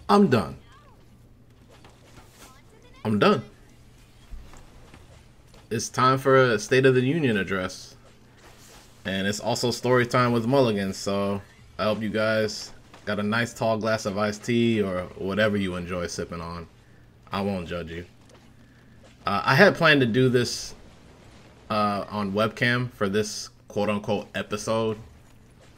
I'm done. I'm done. It's time for a State of the Union address. And it's also story time with Mulligan, so I hope you guys got a nice tall glass of iced tea or whatever you enjoy sipping on. I won't judge you. I had planned to do this on webcam for this quote-unquote episode,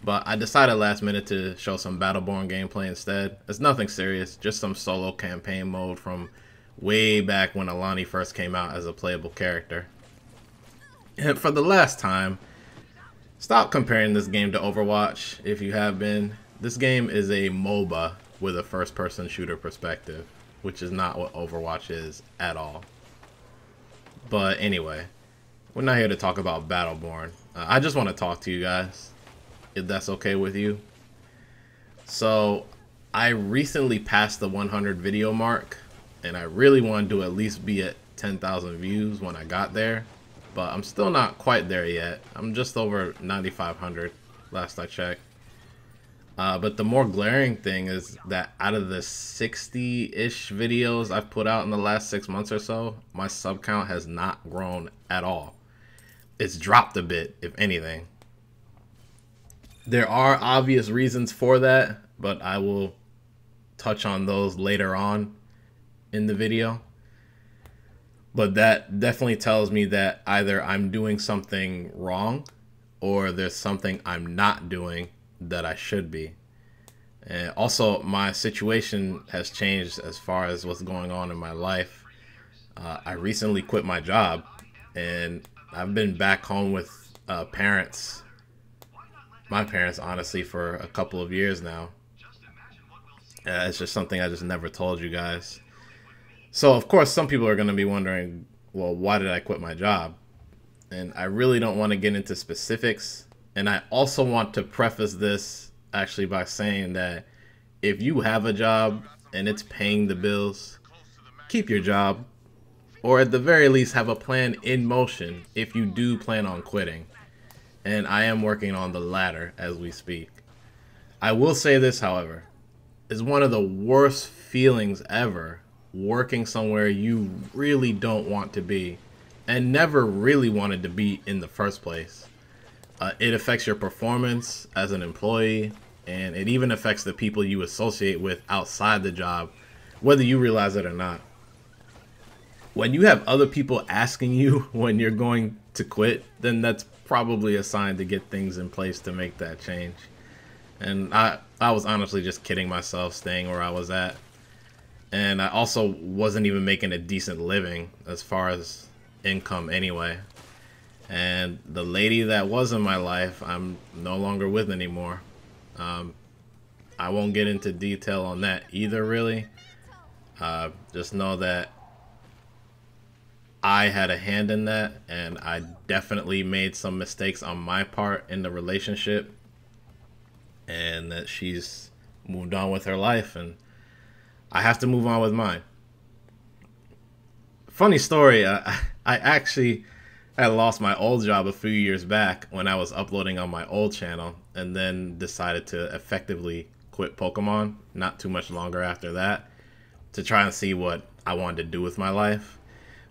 but I decided last minute to show some Battleborn gameplay instead. It's nothing serious, just some solo campaign mode from way back when Alani first came out as a playable character. And for the last time, stop comparing this game to Overwatch if you have been. This game is a MOBA with a first-person shooter perspective, which is not what Overwatch is at all. But anyway, we're not here to talk about Battleborn. I just want to talk to you guys, if that's okay with you. So, I recently passed the 100 video mark, and I really wanted to at least be at 10,000 views when I got there. But I'm still not quite there yet. I'm just over 9,500 last I checked. But the more glaring thing is that out of the 60-ish videos I've put out in the last 6 months or so, my sub count has not grown at all. It's dropped a bit, if anything. There are obvious reasons for that, but I will touch on those later on in the video. But that definitely tells me that either I'm doing something wrong or there's something I'm not doing that I should be. And also, my situation has changed as far as what's going on in my life. I recently quit my job, and I've been back home with parents, my parents honestly, for a couple of years now. It's just something I just never told you guys. So, of course, some people are going to be wondering, well, why did I quit my job? And I really don't want to get into specifics. And I also want to preface this actually by saying that if you have a job and it's paying the bills, keep your job. Or at the very least, have a plan in motion if you do plan on quitting. And I am working on the latter as we speak. I will say this, however, is one of the worst feelings ever working somewhere you really don't want to be and never really wanted to be in the first place. It affects your performance as an employee, and it even affects the people you associate with outside the job, whether you realize it or not. When you have other people asking you when you're going to quit, then that's probably a sign to get things in place to make that change. And I was honestly just kidding myself staying where I was at. And I also wasn't even making a decent living as far as income anyway. And the lady that was in my life, I'm no longer with anymore. I won't get into detail on that either, really. Just know that I had a hand in that, and I definitely made some mistakes on my part in the relationship. And that she's moved on with her life, and I have to move on with mine. Funny story, I actually had lost my old job a few years back when I was uploading on my old channel, and then decided to effectively quit Pokemon not too much longer after that to try and see what I wanted to do with my life.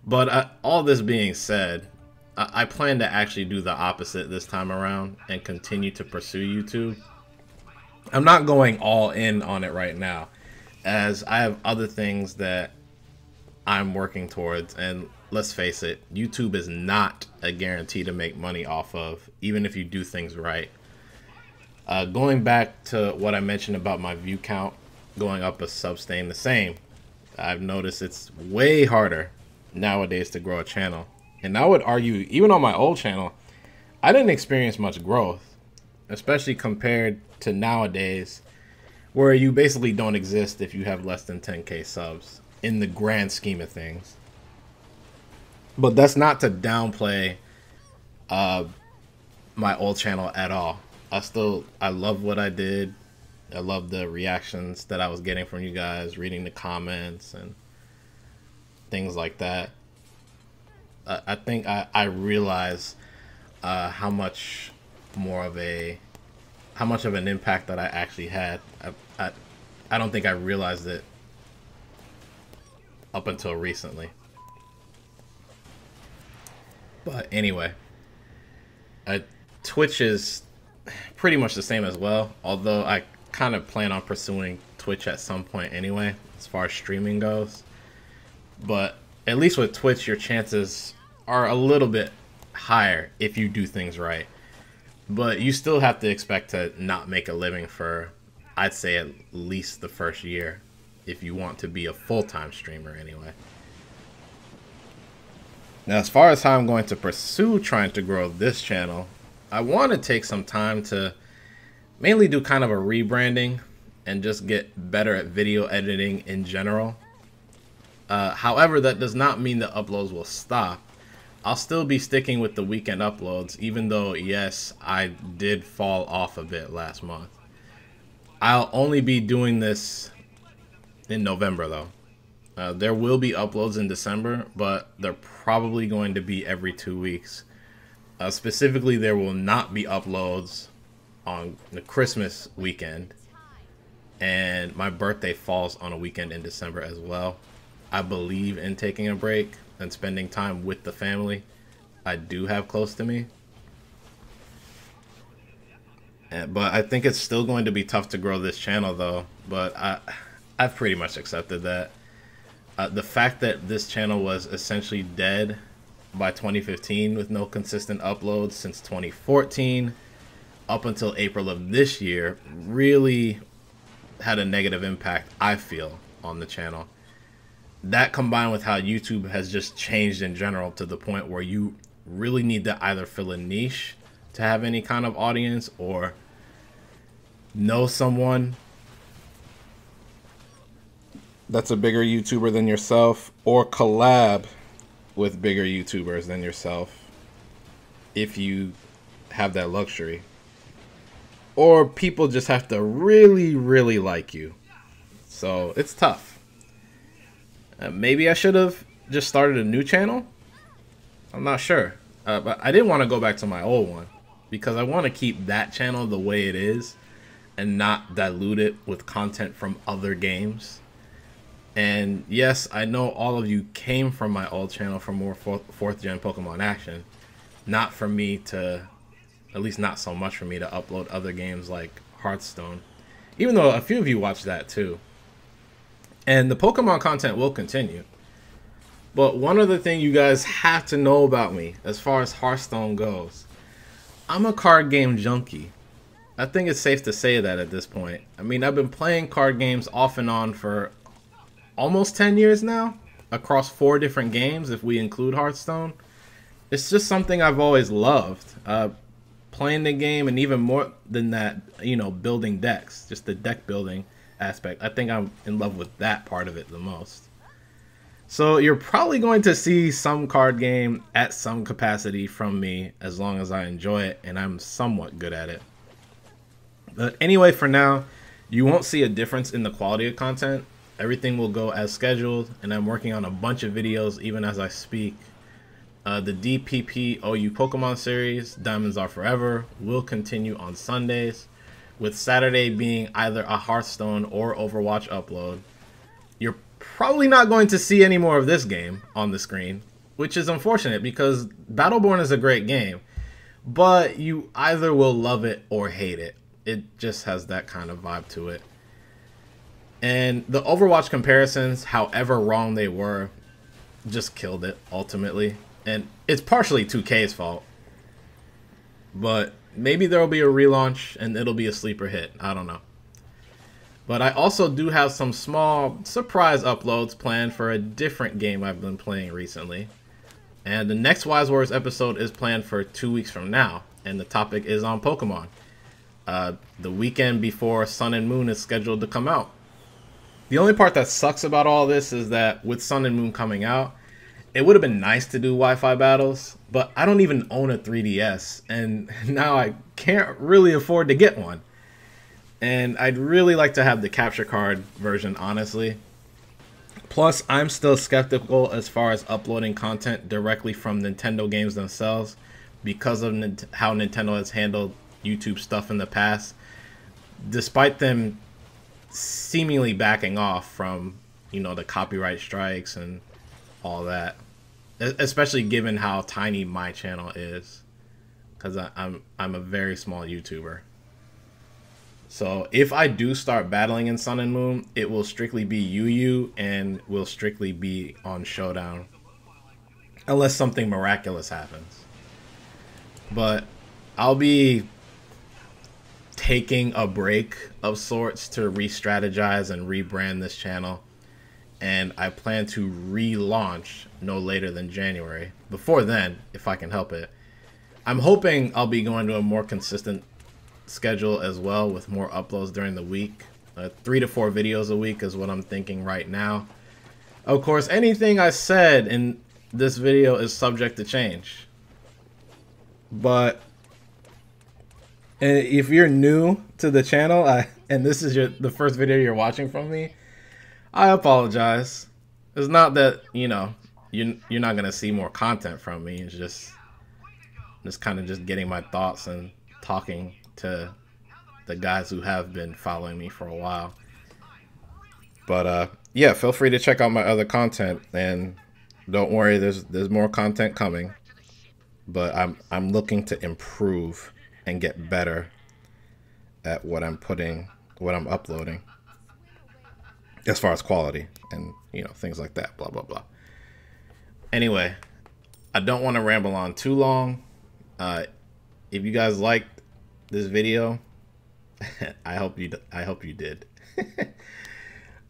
But all this being said, I plan to actually do the opposite this time around and continue to pursue YouTube. I'm not going all in on it right now, as I have other things that I'm working towards, and let's face it, YouTube is not a guarantee to make money off of, even if you do things right. Going back to what I mentioned about my view count going up a sub staying the same, I've noticed it's way harder nowadays to grow a channel. And I would argue, even on my old channel, I didn't experience much growth, especially compared to nowadays, where you basically don't exist if you have less than 10k subs in the grand scheme of things. But that's not to downplay my old channel at all. I love what I did. I love the reactions that I was getting from you guys, reading the comments and things like that. I think I realize how much an impact that I actually had. I don't think I realized it up until recently. But anyway, Twitch is pretty much the same as well, although I kind of plan on pursuing Twitch at some point anyway, as far as streaming goes. But at least with Twitch, your chances are a little bit higher if you do things right. But you still have to expect to not make a living for, I'd say, at least the first year, if you want to be a full-time streamer anyway. Now, as far as how I'm going to pursue trying to grow this channel, I want to take some time to mainly do kind of a rebranding and just get better at video editing in general. However, that does not mean the uploads will stop. I'll still be sticking with the weekend uploads, even though, yes, I did fall off a bit last month. I'll only be doing this in November, though. There will be uploads in December, but they're probably going to be every 2 weeks. Specifically, there will not be uploads on the Christmas weekend, and my birthday falls on a weekend in December as well. I believe in taking a break and spending time with the family I do have close to me. But I think it's still going to be tough to grow this channel, though. But I've pretty much accepted that. The fact that this channel was essentially dead by 2015 with no consistent uploads since 2014 up until April of this year really had a negative impact, I feel, on the channel. That combined with how YouTube has just changed in general to the point where you really need to either fill a niche to have any kind of audience, or know someone that's a bigger YouTuber than yourself, or collab with bigger YouTubers than yourself if you have that luxury. Or people just have to really, really like you. So it's tough. Maybe I should have just started a new channel. I'm not sure. But I didn't want to go back to my old one because I want to keep that channel the way it is and not dilute it with content from other games. And yes, I know all of you came from my old channel for more 4th gen Pokemon action. Not for me to, at least not so much for me to upload other games like Hearthstone. Even though a few of you watch that too. And the Pokemon content will continue. But one other thing you guys have to know about me as far as Hearthstone goes. I'm a card game junkie. I think it's safe to say that at this point. I mean, I've been playing card games off and on for almost 10 years now, across 4 different games if we include Hearthstone. It's just something I've always loved. Playing the game, and even more than that, you know, building decks, just the deck building aspect. I think I'm in love with that part of it the most. So you're probably going to see some card game at some capacity from me as long as I enjoy it and I'm somewhat good at it. But anyway, for now, you won't see a difference in the quality of content. Everything will go as scheduled, and I'm working on a bunch of videos even as I speak. The DPP OU Pokemon series, Diamonds Are Forever, will continue on Sundays, with Saturday being either a Hearthstone or Overwatch upload. You're probably not going to see any more of this game on the screen, which is unfortunate because Battleborn is a great game, but you either will love it or hate it. It just has that kind of vibe to it. And the Overwatch comparisons, however wrong they were, just killed it ultimately. And it's partially 2K's fault. But maybe there will be a relaunch and it'll be a sleeper hit. I don't know. But I also do have some small surprise uploads planned for a different game I've been playing recently. And the next Wise Wars episode is planned for 2 weeks from now. And the topic is on Pokemon. The weekend before Sun and Moon is scheduled to come out. The only part that sucks about all this is that with Sun and Moon coming out, it would have been nice to do Wi-Fi battles, but I don't even own a 3DS, and now I can't really afford to get one. And I'd really like to have the capture card version, honestly. Plus, I'm still skeptical as far as uploading content directly from Nintendo games themselves because of how Nintendo has handled YouTube stuff in the past. Despite them seemingly backing off from, you know, the copyright strikes and all that, especially given how tiny my channel is, because I'm a very small YouTuber. So if I do start battling in Sun and Moon, it will strictly be UU and will strictly be on Showdown, unless something miraculous happens. But I'll be taking a break of sorts to re-strategize and rebrand this channel, and I plan to relaunch no later than January. Before then, if I can help it. I'm hoping I'll be going to a more consistent schedule as well, with more uploads during the week. 3 to 4 videos a week is what I'm thinking right now. Of course, anything I said in this video is subject to change. But if you're new to the channel, and this is the first video you're watching from me, I apologize. It's not that, you know, you're not gonna see more content from me. It's just kind of just getting my thoughts and talking to the guys who have been following me for a while. But yeah, feel free to check out my other content, and don't worry, there's more content coming. But I'm looking to improve and get better at what I'm uploading, as far as quality and, you know, things like that, blah blah blah. Anyway, I don't want to ramble on too long. If you guys liked this video, I hope you did.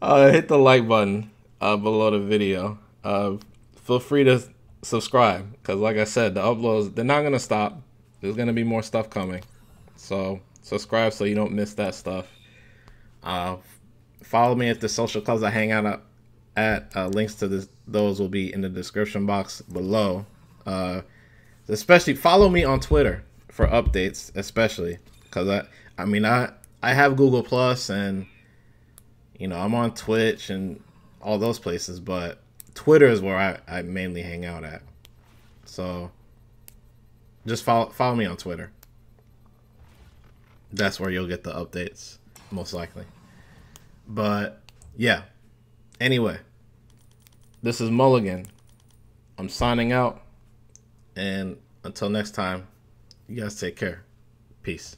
Hit the like button below the video. Feel free to subscribe, because like I said, the uploads, they're not gonna stop. There's gonna be more stuff coming, so subscribe so you don't miss that stuff. Follow me at the social clubs I hang out at. Links to those will be in the description box below. Especially follow me on Twitter for updates, especially because I mean I have Google Plus, and, you know, I'm on Twitch and all those places, but Twitter is where I mainly hang out at. So just follow me on Twitter. That's where you'll get the updates, most likely. But yeah, anyway, this is Mulligan. I'm signing out, and until next time, you guys take care. Peace.